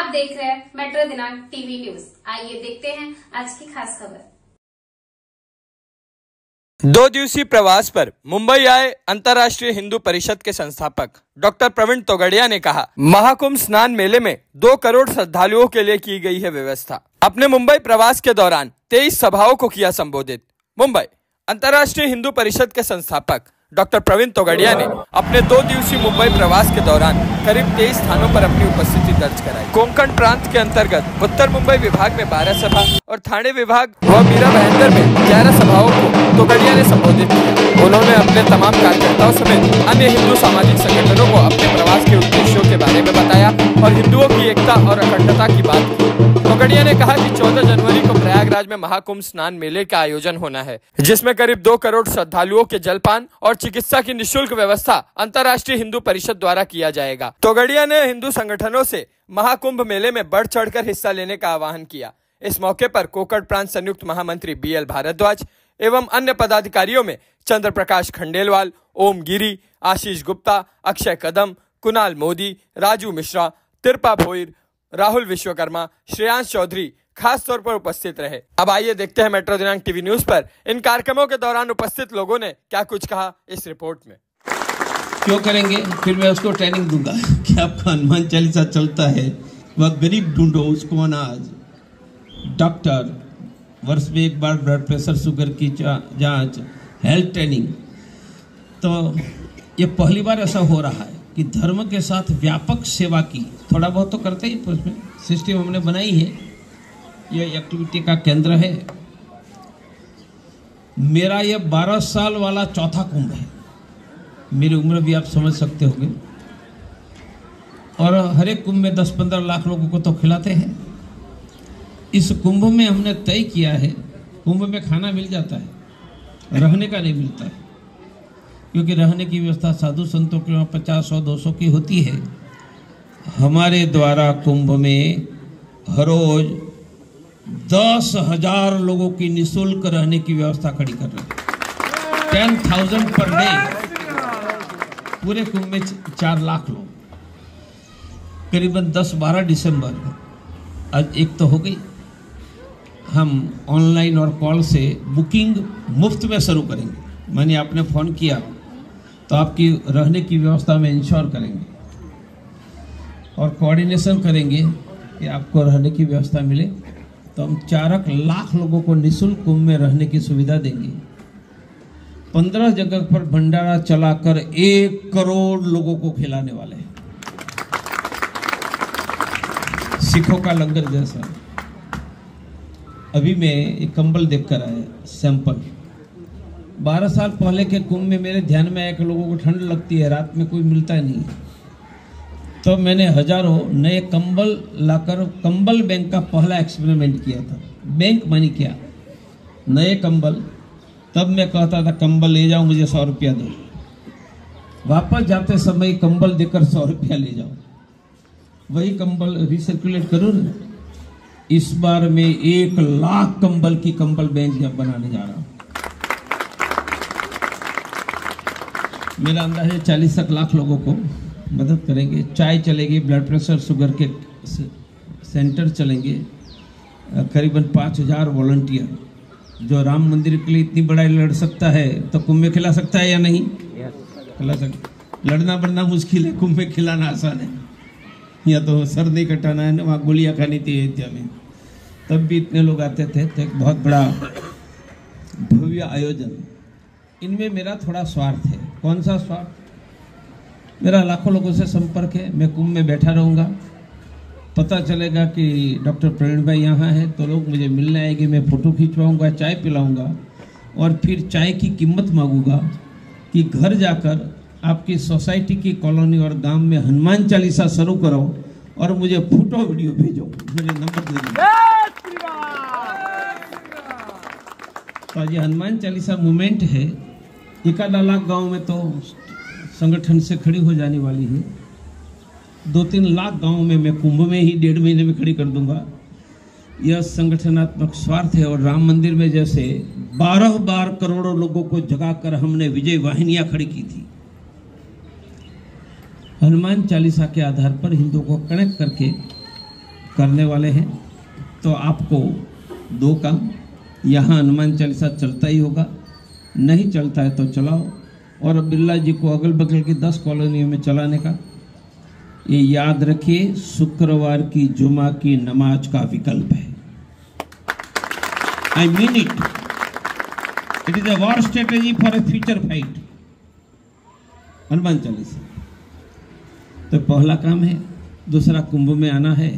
आप देख रहे हैं मेट्रो दिनांक टीवी न्यूज। आइए देखते हैं आज की खास खबर। 2 दिवसीय प्रवास पर मुंबई आए अंतर्राष्ट्रीय हिंदू परिषद के संस्थापक डॉक्टर प्रवीण तोगड़िया ने कहा, महाकुंभ स्नान मेले में 2 करोड़ श्रद्धालुओं के लिए की गई है व्यवस्था। अपने मुंबई प्रवास के दौरान 23 सभाओं को किया संबोधित। मुंबई अंतर्राष्ट्रीय हिंदू परिषद के संस्थापक डॉक्टर प्रवीण तोगड़िया ने अपने 2 दिवसीय मुंबई प्रवास के दौरान करीब 23 स्थानों पर अपनी उपस्थिति दर्ज कराई। कोंकण प्रांत के अंतर्गत उत्तर मुंबई विभाग में 12 सभा और ठाणे विभाग व मीरा भाईंदर में 11 सभाओं को तोगड़िया ने संबोधित किया। उन्होंने अपने तमाम कार्यकर्ताओं समेत अन्य हिंदू सामाजिक संगठनों को अपने प्रवास के उद्देश्यों के बारे में बताया और हिंदुओं की एकता और अखंडता की बात की। तोगड़िया ने कहा कि 14 जनवरी को प्रयागराज में महाकुंभ स्नान मेले का आयोजन होना है, जिसमें करीब 2 करोड़ श्रद्धालुओं के जलपान और चिकित्सा की निःशुल्क व्यवस्था अंतर्राष्ट्रीय हिंदू परिषद द्वारा किया जाएगा। तोगड़िया ने हिंदू संगठनों से महाकुंभ मेले में बढ़ चढ़कर हिस्सा लेने का आह्वान किया। इस मौके पर कोंकण प्रांत संयुक्त महामंत्री BL भारद्वाज एवं अन्य पदाधिकारियों में चंद्र प्रकाश खंडेलवाल, ओम गिरी, आशीष गुप्ता, अक्षय कदम, कुणाल मोदी, राजू मिश्रा, तिरपा भोईर, राहुल विश्वकर्मा, श्रेयांश चौधरी खास तौर पर उपस्थित रहे। अब आइए देखते हैं मेट्रो दिनांक टीवी न्यूज पर इन कार्यक्रमों के दौरान उपस्थित लोगों ने क्या कुछ कहा इस रिपोर्ट में। क्यों करेंगे, फिर मैं उसको ट्रेनिंग दूंगा कि आपका हनुमान चालीसा चलता है, वह गरीब ढूंढो उसको अनाज, डॉक्टर, वर्ष में 1 बार ब्लड प्रेशर, शुगर की जांच, हेल्थ ट्रेनिंग। तो ये पहली बार ऐसा हो रहा है कि धर्म के साथ व्यापक सेवा की, थोड़ा बहुत तो करते ही, उसमें सिस्टम हमने बनाई है। ये एक्टिविटी का केंद्र है। मेरा ये 12 साल वाला चौथा कुंभ है। मेरी उम्र भी आप समझ सकते होंगे। और हर एक कुंभ में 10-15 लाख लोगों को तो खिलाते हैं। इस कुंभ में हमने तय किया है, कुंभ में खाना मिल जाता है, रहने का नहीं मिलता है, क्योंकि रहने की व्यवस्था साधु संतों के वहाँ 50, 100, 200 की होती है। हमारे द्वारा कुंभ में हर रोज 10,000 लोगों की निःशुल्क रहने की व्यवस्था खड़ी कर रहे हैं। 10,000 पर डे। पूरे कुंभ में 4 लाख लोग। करीबन 10-12 दिसंबर, आज 1 तो हो गई, हम ऑनलाइन और कॉल से बुकिंग मुफ्त में शुरू करेंगे। मानिए आपने फ़ोन किया तो आपकी रहने की व्यवस्था में इंश्योर करेंगे और कोऑर्डिनेशन करेंगे कि आपको रहने की व्यवस्था मिले। तो हम 4 लाख लोगों को निःशुल्क कुंभ में रहने की सुविधा देंगे। 15 जगह पर भंडारा चलाकर 1 करोड़ लोगों को खिलाने वाले हैं, सिखों का लंगर जैसा। अभी मैं एक कंबल देखकर आया, सैंपल। 12 साल पहले के कुंभ में मेरे ध्यान में आया कि लोगों को ठंड लगती है, रात में कोई मिलता नहीं, तो मैंने हजारों नए कंबल लाकर कंबल बैंक का पहला एक्सपेरिमेंट किया था। बैंक मनी किया, नए कंबल। तब मैं कहता था कंबल ले जाओ, मुझे 100 रुपया दो। वापस जाते समय कंबल देकर 100 रुपया ले जाओ। वही कंबल रिसर्कुलेट करो ना। इस बार मैं 1 लाख कंबल की कंबल बैंक बनाने जा रहा हूं। मेरा अंदाजा है 40 लाख लोगों को मदद करेंगे। चाय चलेगी, ब्लड प्रेशर, शुगर के सेंटर चलेंगे। करीबन 5,000 वॉलंटियर जो राम मंदिर के लिए इतनी बड़ा लड़ सकता है तो कुंभ में खिला सकता है या नहीं? खिला सकता। लड़ना बढ़ना मुश्किल है, कुंभ में खिलाना आसान है। या तो सर नहीं कटाना है ना, वहाँ गोलियाँ खानी थी अयोध्या में, तब भी इतने लोग आते थे। तो एक बहुत बड़ा भव्य आयोजन। इनमें मेरा थोड़ा स्वार्थ है। कौन सा स्वार्थ? मेरा लाखों लोगों से संपर्क है। मैं कुंभ में बैठा रहूँगा, पता चलेगा कि डॉक्टर प्रवीण भाई यहाँ है तो लोग मुझे मिलने आएंगे, मैं फ़ोटो खिंचवाऊँगा, चाय पिलाऊँगा और फिर चाय की कीमत मांगूंगा कि घर जाकर आपकी सोसाइटी की कॉलोनी और गांव में हनुमान चालीसा शुरू करो और मुझे फोटो वीडियो भेजो, मुझे नंबर दे दो। तो आज ये हनुमान चालीसा मूवमेंट है। 1 लाख गांव में तो संगठन से खड़ी हो जाने वाली है। 2-3 लाख गांव में मैं कुंभ में ही 1.5 महीने में खड़ी कर दूंगा। यह संगठनात्मक स्वार्थ है। और राम मंदिर में जैसे 12 बार करोड़ों लोगों को जगाकर हमने विजय वाहिनियां खड़ी की थी, हनुमान चालीसा के आधार पर हिंदुओं को कनेक्ट करके करने वाले हैं, तो आपको दो काम, यहाँ हनुमान चालीसा चलता ही होगा, नहीं चलता है तो चलाओ, और बिरला जी को अगल बगल की 10 कॉलोनियों में चलाने का। ये याद रखिए, शुक्रवार की जुमा की नमाज का विकल्प है। I mean it, it is a war strategy for a future fight. Hanuman Chalisa तो पहला काम है। दूसरा, कुंभ में आना है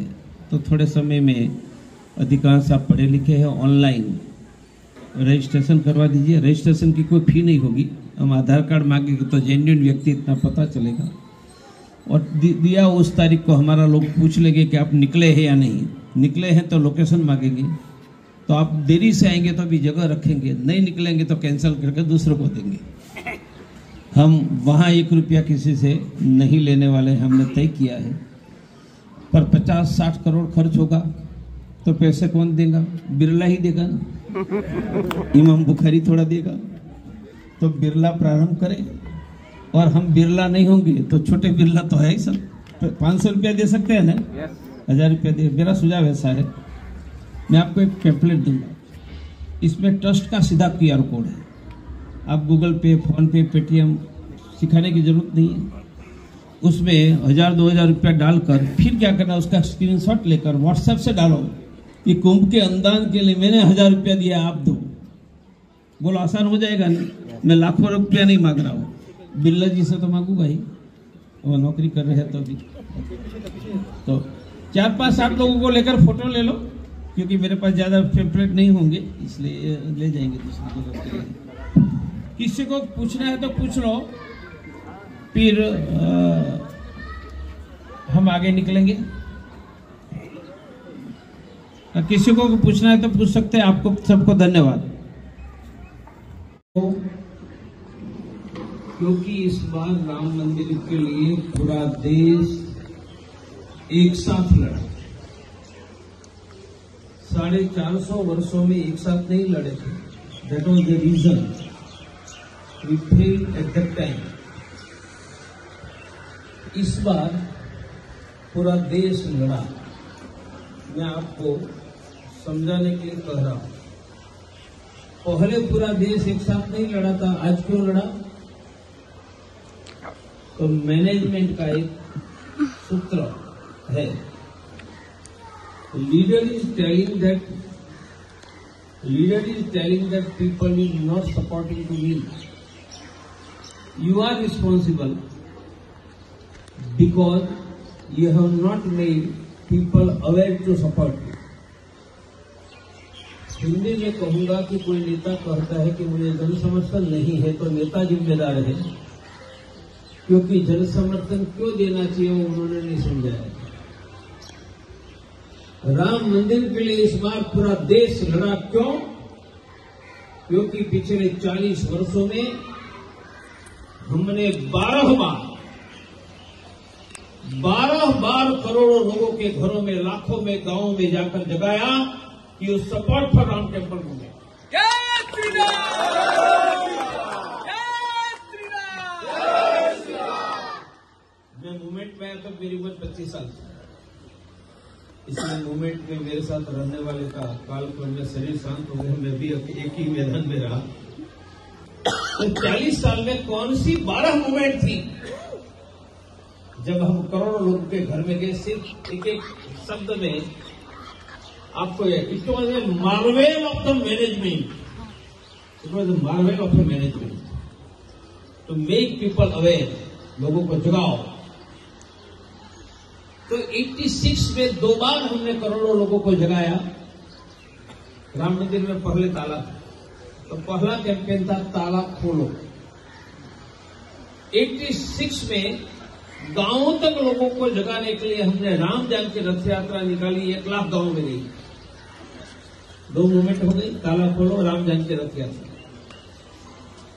तो थोड़े समय में अधिकांश आप पढ़े लिखे हैं, ऑनलाइन रजिस्ट्रेशन करवा दीजिए। रजिस्ट्रेशन की कोई फी नहीं होगी, हम आधार कार्ड मांगेंगे तो जेन्युइन व्यक्ति इतना पता चलेगा, और दिया उस तारीख को हमारा लोग पूछ लेंगे कि आप निकले हैं या नहीं। निकले हैं तो लोकेशन मांगेंगे, तो आप देरी से आएंगे तो अभी जगह रखेंगे, नहीं निकलेंगे तो कैंसिल करके दूसरों को देंगे। हम वहाँ 1 रुपया किसी से नहीं लेने वाले, हमने तय किया है। पर 50-60 करोड़ खर्च होगा तो पैसे कौन देगा? बिरला ही देगा ना, इमाम बुखारी थोड़ा देगा। तो बिरला प्रारंभ करें, और हम बिरला नहीं होंगे तो छोटे बिरला तो है ही सब। 500 रुपया दे सकते हैं ना, 1000 रुपया दे। मेरा सुझाव ऐसा है, मैं आपको एक पैम्पलेट दूंगा, इसमें ट्रस्ट का सीधा QR कोड है। आप गूगल पे, फोन पे, पेटीएम सिखाने की जरूरत नहीं है। उसमें 1000-2000 रुपया डालकर फिर क्या करना, उसका स्क्रीनशॉट लेकर व्हाट्सएप से डालो कि कुंभ के अनुदान के लिए मैंने 1000 रुपया दिया, आप दो। बोलो, आसान हो जाएगा ना? मैं लाखों रुपया नहीं मांग रहा हूँ, बिरला जी से तो मांगूंगा ही, वो नौकरी कर रहे हैं तो भी। तो 4-5-7 लोगों को लेकर फोटो ले लो, क्योंकि मेरे पास ज्यादा पैम्पलेट नहीं होंगे, इसलिए ले जाएंगे दूसरी जगह के लिए। किसी को पूछना है तो पूछ लो, फिर हम आगे निकलेंगे। किसी को पूछना है तो पूछ सकते हैं। आपको सबको धन्यवाद। क्योंकि इस बार राम मंदिर के लिए पूरा देश एक साथ लड़ा। 450 वर्षों में एक साथ नहीं लड़े थे। That was the reason we failed at that time. इस बार पूरा देश लड़ा। मैं आपको समझाने के लिए कह रहा हूं, पहले पूरा देश एक साथ नहीं लड़ा था, आज क्यों लड़ा? तो मैनेजमेंट का एक सूत्र है, leader is telling that people is not supporting to me. You are responsible because you have not made people aware to support you. Hindi में कहूंगा कि कोई नेता कहता है कि मुझे जन समर्थन नहीं है, तो नेता जिम्मेदार है, क्योंकि जन समर्थन क्यों देना चाहिए वो उन्होंने नहीं समझाया। राम मंदिर के लिए इस बार पूरा देश लड़ा। क्यों? क्योंकि पिछले 40 वर्षों में हमने 12 बार करोड़ों लोगों के घरों में, लाखों में, गांवों में जाकर जगाया कि you support for Ram temple movement. मैं मूवमेंट में आया तो मेरी उम्र 25 साल थी। इसलिए मूवमेंट में मेरे साथ रहने वाले का कालक्रम में शरीर शांत हो गया। मैं भी एक ही मैदान में रहा। तो 40 साल में कौन सी 12 मूवमेंट थी जब हम करोड़ों लोगों के घर में गए। सिर्फ एक एक शब्द में आपको it was a marvel of the management. It was a marvel of the management to make people aware, लोगों को जगाओ। तो 86 में 2 बार हमने करोड़ों लोगों को जगाया। राम मंदिर में पहले ताला था, तो पहला कैंपेन था ताला खोलो। 86 में गांवों तक लोगों को जगाने के लिए हमने राम जानकी रथ यात्रा निकाली। 1 लाख गांव में गई। 2 मूवमेंट हो गई, ताला खोलो, राम जानकी रथ यात्रा।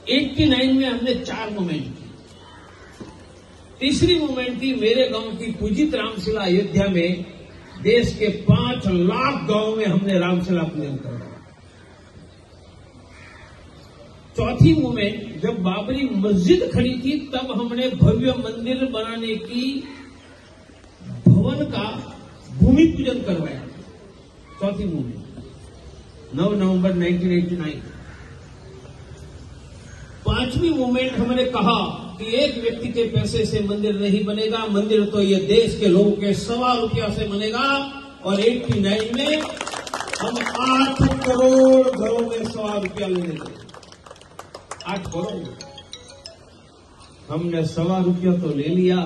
89 में हमने 4 मूवमेंट की। तीसरी मूवमेंट थी मेरे गांव की पूजित रामशिला अयोध्या में। देश के 5 लाख गांव में हमने रामशिला पूजन करवाया। चौथी मूवमेंट जब बाबरी मस्जिद खड़ी थी, तब हमने भव्य मंदिर बनाने की भवन का भूमि पूजन करवाया। चौथी मूवमेंट 9 नवंबर 1989। पांचवी मूवमेंट हमने कहा कि एक व्यक्ति के पैसे से मंदिर नहीं बनेगा, मंदिर तो ये देश के लोगों के ₹1.25 से बनेगा। और 89 में हम 8 करोड़ घरों में ₹1.25 लेने थे। 8 करोड़ हमने ₹1.25 तो ले लिया।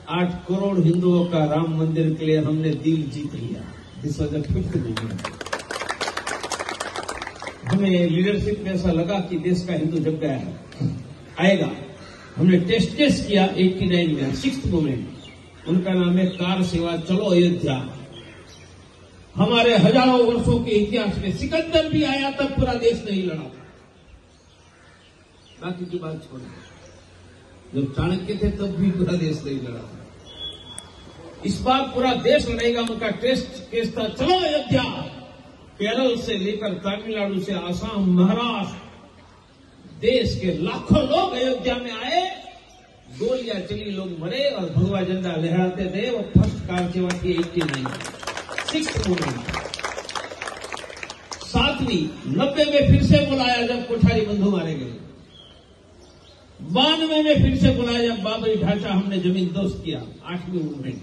8 करोड़ हिंदुओं का राम मंदिर के लिए हमने दिल जीत लिया। This was the fifth movement. हमें लीडरशिप में ऐसा लगा कि देश का हिंदू जग गया है, आएगा। हमने टेस्ट किया 89 में। सिक्स्थ मूवमेंट, उनका नाम है कार सेवा चलो अयोध्या। हमारे हजारों वर्षों के इतिहास में सिकंदर भी आया तब पूरा देश नहीं लड़ा। बाकी की बात छोड़, जब चाणक्य थे तब भी पूरा देश नहीं लड़ा। इस बार पूरा देश लड़ेगा। उनका टेस्ट केस था चलो अयोध्या। केरल से लेकर तमिलनाडु से आसाम, महाराष्ट्र, देश के लाखों लोग अयोध्या में आए। गोलियां चली, लोग मरे और भगवा झंडा लहराते थे। वो फर्स्ट कार सेवा थी 89। Sixth movement. सातवीं 90 में फिर से बुलाया जब कोठारी बंधु मारे गए। 92 में फिर से बुलाया जब बाबरी ढांचा हमने जमीन ध्वस्त किया। 8वीं मूवमेंट।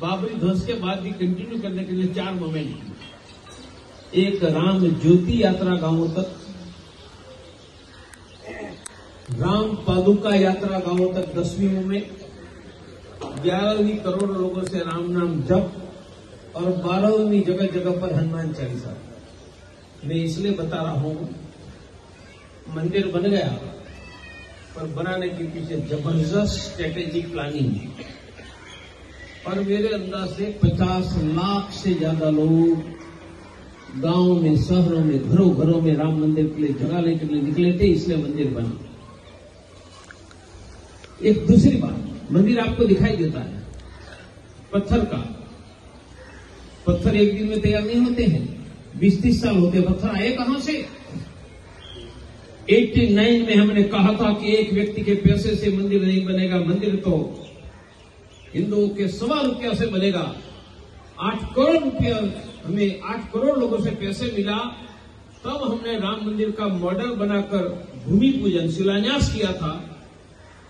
बाबरी ध्वंस के बाद भी कंटिन्यू करने के लिए 4 मूवमेंट। एक राम ज्योति यात्रा गांवों तक, राम पादुका यात्रा गांवों तक 10वीं मूवमेंट। 11वीं करोड़ लोगों से राम नाम जप और 12वीं जगह जगह पर हनुमान चालीसा। मैं इसलिए बता रहा हूं, मंदिर बन गया पर बनाने के पीछे जबरदस्त स्ट्रेटेजिक प्लानिंग है। और मेरे अंदाज से 50 लाख से ज्यादा लोग गांव में, शहरों में, घरों घरों में राम मंदिर के लिए जगह लेने के लिए निकले थे, इसलिए मंदिर बना। एक दूसरी बात, मंदिर आपको दिखाई देता है पत्थर का। पत्थर एक दिन में तैयार नहीं होते हैं, 20-30 साल होते। पत्थर आए कहां से? 89 में हमने कहा था कि एक व्यक्ति के पैसे से मंदिर नहीं बनेगा, मंदिर तो हिंदुओं के ₹1.25 से बनेगा। 8 करोड़ रुपया, हमें 8 करोड़ लोगों से पैसे मिला। तब हमने राम मंदिर का मॉडल बनाकर भूमि पूजन शिलान्यास किया था।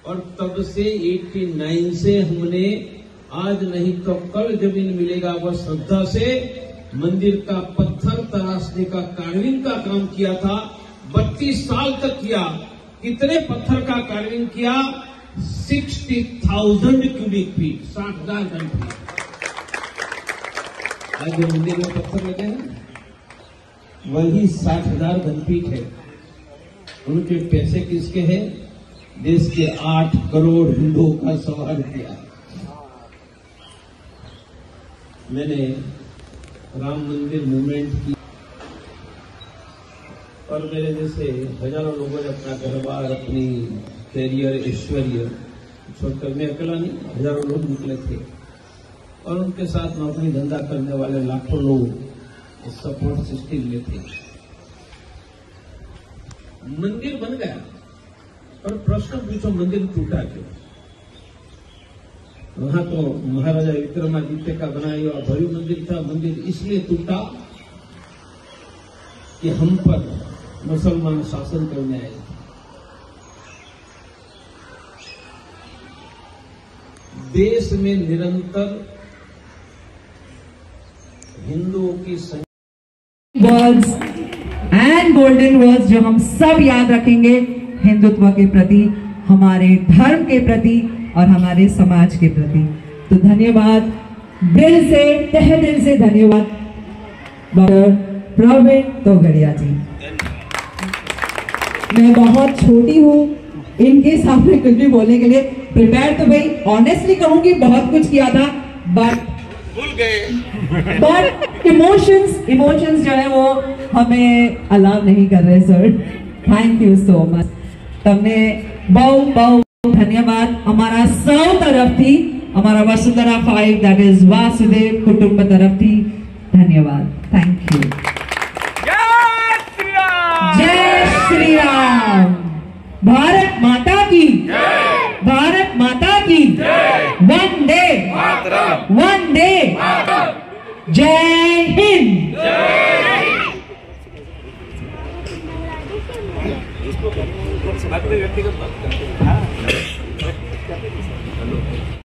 और तब से 89 से हमने आज नहीं तो कल जमीन मिलेगा वह श्रद्धा से मंदिर का पत्थर तराशने का, कार्विंग का काम किया था। 32 साल तक किया। कितने पत्थर का कार्विंग किया? 60,000 क्यूबिक फीट, 60,000 घन फीट। आज जो मंदिर में पत्थर लगे हैं वही 60,000 घन फीट है। उनके पैसे किसके हैं? देश के 8 करोड़ हिंदुओं का सवाल किया। मैंने राम मंदिर मूवमेंट की और मेरे जैसे हजारों लोगों ने अपना घर-बार, अपनी कैरियर, ऐश्वर्य छोड़कर, मैं अकेला नहीं, हजारों लोग निकले थे। और उनके साथ नौकरी धंधा करने वाले लाखों लोग सपोर्ट सिस्टम में थे। मंदिर बन गया, पर प्रश्न पूछो मंदिर टूटा क्यों? वहां तो महाराजा विक्रमादित्य का बनाया हुआ भव्य मंदिर था। मंदिर इसलिए टूटा कि हम पर मुसलमान शासन करने आए। देश में निरंतर हिंदुओं की वर्ड्स एंड गोल्डन वर्ड्स जो हम सब याद रखेंगे हिंदुत्व के प्रति, हमारे धर्म के प्रति और हमारे समाज के प्रति। तो धन्यवाद, दिल से, तहे दिल से धन्यवाद डॉक्टर प्रवीण तोगड़िया जी। मैं बहुत छोटी हूँ, इनके सामने कुछ भी बोलने के लिए प्रिपेयर तो भाई ऑनेस्टली कहूंगी बहुत कुछ किया था, बट भूल गए। बट इमोशंस जो है वो हमें अलाउ नहीं कर रहे sir. Thank you so much. તમને બહુ ધન્યવાદ અમારા સૌ તરફથી, અમારા વસુંધરા 5 that is વાસુદેવ કુટુંબ તરફથી ધન્યવાદ. Thank you. જય શ્રી રામ. ભારત માતા की, भारत माता की, वंदे वंदे वंदे जय हिंद। व्यक्तिगत